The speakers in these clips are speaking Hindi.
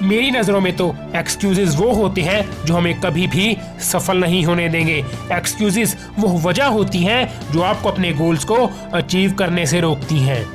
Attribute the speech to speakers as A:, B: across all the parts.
A: मेरी नज़रों में तो एक्सक्यूजेस वो होते हैं जो हमें कभी भी सफल नहीं होने देंगे। एक्सक्यूजेस वो वजह होती हैं जो आपको अपने गोल्स को अचीव करने से रोकती हैं।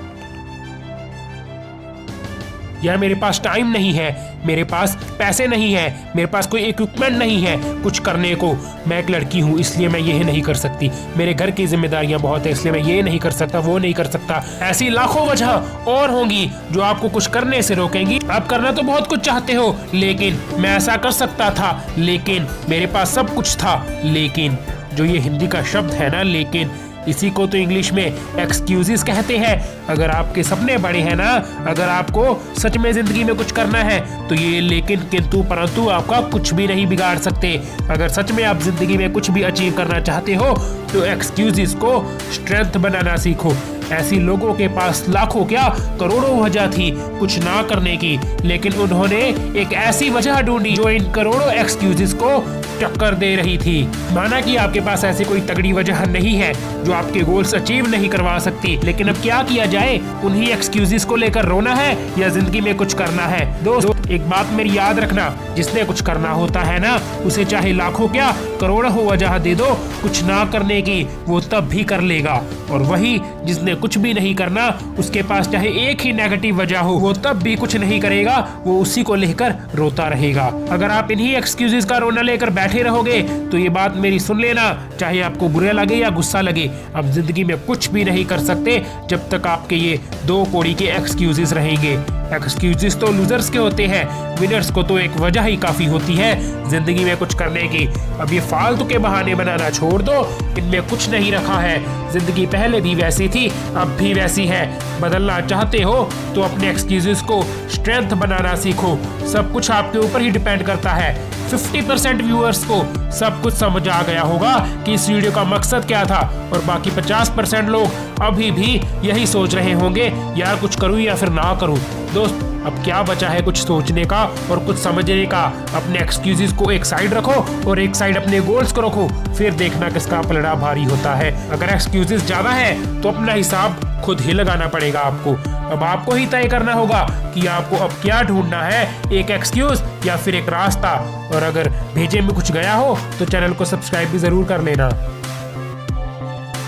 A: यार मेरे पास टाइम नहीं है, मेरे पास पैसे नहीं है, मेरे पास कोई इक्विपमेंट नहीं है कुछ करने को, मैं एक लड़की हूँ इसलिए मैं ये नहीं कर सकती, मेरे घर की जिम्मेदारियां बहुत है इसलिए मैं ये नहीं कर सकता, वो नहीं कर सकता। ऐसी लाखों वजह और होंगी जो आपको कुछ करने से रोकेंगी। आप करना तो बहुत कुछ चाहते हो, लेकिन मैं ऐसा कर सकता था, लेकिन मेरे पास सब कुछ था, लेकिन जो ये हिंदी का शब्द है ना लेकिन, इसी को तो इंग्लिश में एक्सक्यूजेस कहते हैं। अगर आपके सपने बड़े हैं ना, अगर आपको सच में जिंदगी में कुछ करना है तो ये लेकिन किंतु परंतु आपका कुछ भी नहीं बिगाड़ सकते। अगर सच में आप जिंदगी में कुछ भी अचीव करना चाहते हो तो एक्सक्यूजेस को स्ट्रेंथ बनाना सीखो। ऐसी लोगों के पास लाखों क्या करोड़ों वजह थी कुछ ना करने की, लेकिन उन्होंने एक ऐसी वजह ढूंढी जो इन करोड़ों एक्सक्यूजेस को टक्कर दे रही थी। माना कि आपके पास ऐसी कोई तगड़ी वजह नहीं है जो आपके गोल्स अचीव नहीं करवा सकती, लेकिन अब क्या किया जाए? उन्हीं एक्सक्यूजेस को लेकर रोना है या जिंदगी में कुछ करना है? दोस्त एक बात मेरी याद रखना, जिसने कुछ करना होता है ना उसे चाहे लाखों क्या करोड़ों वजह दे दो कुछ ना करने की, वो तब भी कर लेगा। और वही जिसने कुछ भी नहीं करना उसके पास चाहे एक ही नेगेटिव वजह हो वो तब भी कुछ नहीं करेगा, वो उसी को लेकर रोता रहेगा। अगर आप इन्हीं एक्सक्यूजेस का रोना लेकर बैठे रहोगे तो ये बात मेरी सुन लेना, चाहे आपको बुरा लगे या गुस्सा लगे, आप जिंदगी में कुछ भी नहीं कर सकते जब तक आपके ये दो कौड़ी के एक्सक्यूजेस रहेंगे। एक्सक्यूजेस तो लूजर्स के होते हैं, विनर्स को तो एक वजह ही काफी होती है जिंदगी में कुछ करने की। अब ये फालतू के बहाने बनाना छोड़ दो, इनमें कुछ नहीं रखा है। जिंदगी पहले भी वैसी थी अब भी वैसी है। बदलना चाहते हो तो अपने एक्सक्यूजेस को स्ट्रेंथ बनाना सीखो। सब कुछ आपके ऊपर ही डिपेंड करता है। 50% व्यूअर्स को सब कुछ समझ आ गया होगा कि इस वीडियो का मकसद क्या था, और बाकी 50% लोग अभी भी यही सोच रहे होंगे यार कुछ करूं या फिर ना करूं। दोस्त अब क्या बचा है कुछ सोचने का और कुछ समझने का। अपने एक्सक्यूजेस को एक साइड रखो और एक साइड अपने गोल्स को रखो, फिर देखना किसका पलड़ा भारी होता है। अगर एक्सक्यूजेस ज्यादा है तो अपना हिसाब खुद ही लगाना पड़ेगा आपको। अब आपको ही तय करना होगा कि आपको अब क्या ढूंढना है, एक एक्सक्यूज या फिर एक रास्ता। और अगर भेजे में कुछ गया हो तो चैनल को सब्सक्राइब भी जरूर कर लेना।